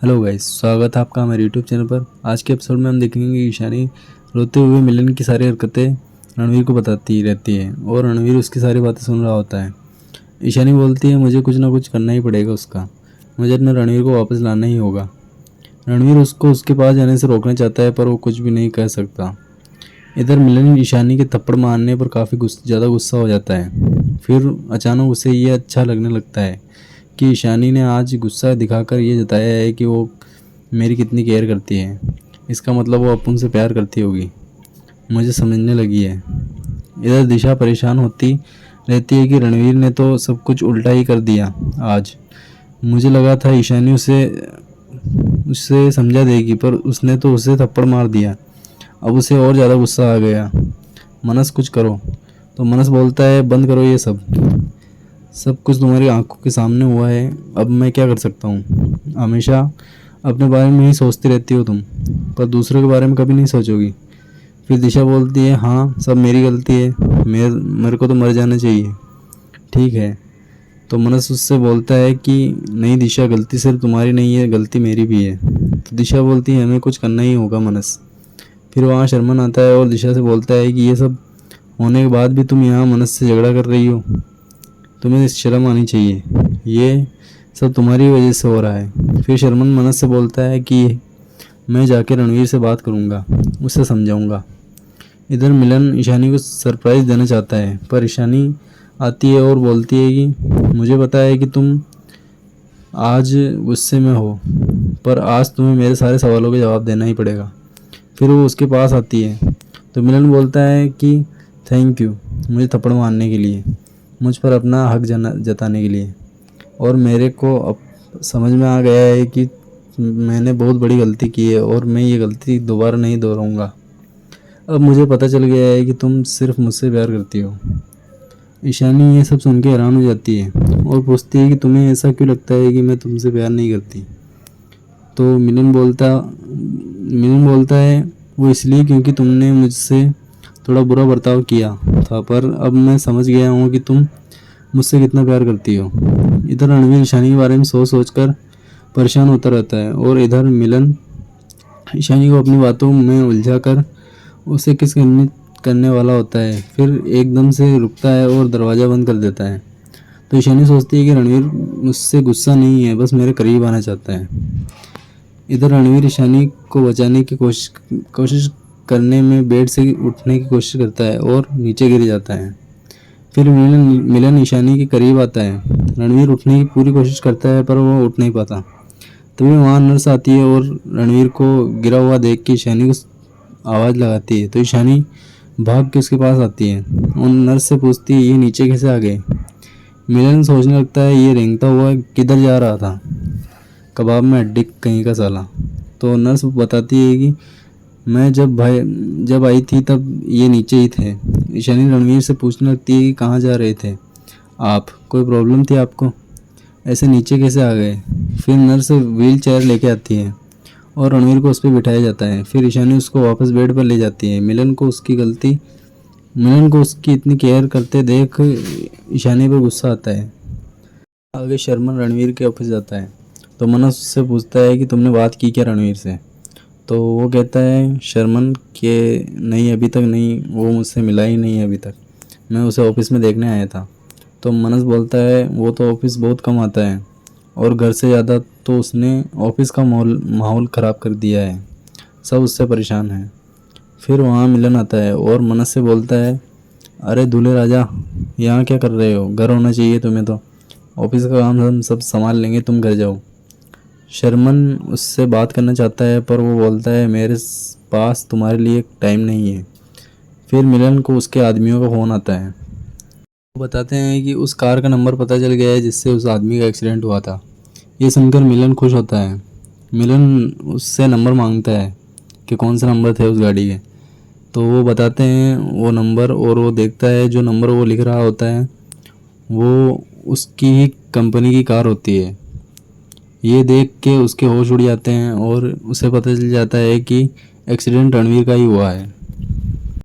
Hello guys, स्वागत है आपका हमारे यूट्यूब चैनल पर। आज के एपिसोड में हम देखेंगे कि ईशानी रोते हुए मिलन की सारी हरकतें रणवीर को बताती रहती है और रणवीर उसकी सारी बातें सुन रहा होता है। ईशानी बोलती है, मुझे कुछ ना कुछ करना ही पड़ेगा उसका, मुझे अपने रणवीर को वापस लाना ही होगा। रणवीर उसको उसके पास जाने से रोकना चाहता है पर वो कुछ भी नहीं कह सकता। इधर मिलन ईशानी के थप्पड़ मारने पर काफ़ी ज़्यादा गुस्सा हो जाता है। फिर अचानक उसे ये अच्छा लगने लगता है कि ईशानी ने आज गुस्सा दिखाकर ये जताया है कि वो मेरी कितनी केयर करती है। इसका मतलब वो अपुन से प्यार करती होगी, मुझे समझने लगी है। इधर दिशा परेशान होती रहती है कि रणवीर ने तो सब कुछ उल्टा ही कर दिया आज। मुझे लगा था ईशानी उससे समझा देगी, पर उसने तो उसे थप्पड़ मार दिया। अब उसे और ज़्यादा गुस्सा आ गया। मनस कुछ करो। तो मनस बोलता है, बंद करो ये सब कुछ तुम्हारी आंखों के सामने हुआ है, अब मैं क्या कर सकता हूँ। हमेशा अपने बारे में ही सोचती रहती हो तुम, पर दूसरों के बारे में कभी नहीं सोचोगी। फिर दिशा बोलती है, हाँ सब मेरी गलती है, मेरे को तो मर जाना चाहिए। ठीक है। तो मनस उससे बोलता है कि नहीं दिशा, गलती सिर्फ तुम्हारी नहीं है, गलती मेरी भी है। तो दिशा बोलती है, हमें कुछ करना ही होगा मनस। फिर वहाँ शर्मन आता है और दिशा से बोलता है कि ये सब होने के बाद भी तुम यहाँ मनस से झगड़ा कर रही हो, तुम्हें शर्म आनी चाहिए, ये सब तुम्हारी वजह से हो रहा है। फिर शर्मन मनस से बोलता है कि मैं जाके रणवीर से बात करूँगा, उससे समझाऊँगा। इधर मिलन ईशानी को सरप्राइज़ देना चाहता है, पर ईशानी आती है और बोलती है कि मुझे पता है कि तुम आज गुस्से में हो, पर आज तुम्हें मेरे सारे सवालों के जवाब देना ही पड़ेगा। फिर वो उसके पास आती है तो मिलन बोलता है कि थैंक यू मुझे थप्पड़ मारने के लिए, मुझ पर अपना हक जताने के लिए। और मेरे को अब समझ में आ गया है कि मैंने बहुत बड़ी गलती की है और मैं ये गलती दोबारा नहीं दोहराऊंगा। अब मुझे पता चल गया है कि तुम सिर्फ मुझसे प्यार करती हो। ईशानी ये सब सुन के हैरान हो जाती है और पूछती है कि तुम्हें ऐसा क्यों लगता है कि मैं तुमसे प्यार नहीं करती। तो मिलन बोलता है, वो इसलिए क्योंकि तुमने मुझसे थोड़ा बुरा बर्ताव किया था, पर अब मैं समझ गया हूँ कि तुम मुझसे कितना प्यार करती हो। इधर रणवीर ईशानी के बारे में सोच कर परेशान होता रहता है और इधर मिलन ईशानी को अपनी बातों में उलझा कर उसे किस करने वाला होता है। फिर एकदम से रुकता है और दरवाज़ा बंद कर देता है। तो ईशानी सोचती है कि रणवीर मुझसे गुस्सा नहीं है, बस मेरे करीब आना चाहता है। इधर रणवीर ईशानी को बचाने की कोशिश करने में बेड से उठने की कोशिश करता है और नीचे गिर जाता है। फिर मिलन ईशानी के करीब आता है। रणवीर उठने की पूरी कोशिश करता है पर वो उठ नहीं पाता। तभी वहाँ नर्स आती है और रणवीर को गिरा हुआ देख के ईशानी को आवाज़ लगाती है। तो ईशानी भाग के उसके पास आती है और नर्स से पूछती है, ये नीचे कैसे आ गए। मिलन सोचने लगता है, ये रेंगता हुआ किधर जा रहा था, कबाब में हड्डी कहीं का साला। तो नर्स बताती है कि मैं जब आई थी तब ये नीचे ही थे। ईशानी रणवीर से पूछने लगती है कि कहाँ जा रहे थे आप, कोई प्रॉब्लम थी आपको, ऐसे नीचे कैसे आ गए। फिर नर्स व्हील चेयर लेके आती है और रणवीर को उस पर बिठाया जाता है। फिर ईशानी उसको वापस बेड पर ले जाती है। मिलन को उसकी इतनी केयर करते देख ईशानी पर गुस्सा आता है। आगे शर्मन रणवीर के ऑफिस जाता है तो मनस उससे पूछता है कि तुमने बात की क्या रणवीर से। तो वो कहता है शर्मन के नहीं, अभी तक नहीं, वो मुझसे मिला ही नहीं है अभी तक, मैं उसे ऑफिस में देखने आया था। तो मनस बोलता है, वो तो ऑफिस बहुत कम आता है और घर से ज़्यादा तो उसने ऑफिस का माहौल ख़राब कर दिया है, सब उससे परेशान हैं। फिर वहाँ मिलन आता है और मनस से बोलता है, अरे दूल्हे राजा यहाँ क्या कर रहे हो, घर होना चाहिए तुम्हें, तो ऑफिस का काम हम सब संभाल लेंगे, तुम घर जाओ। शर्मन उससे बात करना चाहता है पर वो बोलता है, मेरे पास तुम्हारे लिए टाइम नहीं है। फिर मिलन को उसके आदमियों का फ़ोन आता है। वो बताते हैं कि उस कार का नंबर पता चल गया है जिससे उस आदमी का एक्सीडेंट हुआ था। ये सुनकर मिलन खुश होता है। मिलन उससे नंबर मांगता है कि कौन सा नंबर थे उस गाड़ी के। तो वो बताते हैं वो नंबर, और वो देखता है जो नंबर वो लिख रहा होता है वो उसकी ही कंपनी की कार होती है। ये देख के उसके होश उड़ जाते हैं और उसे पता चल जाता है कि एक्सीडेंट रणवीर का ही हुआ है।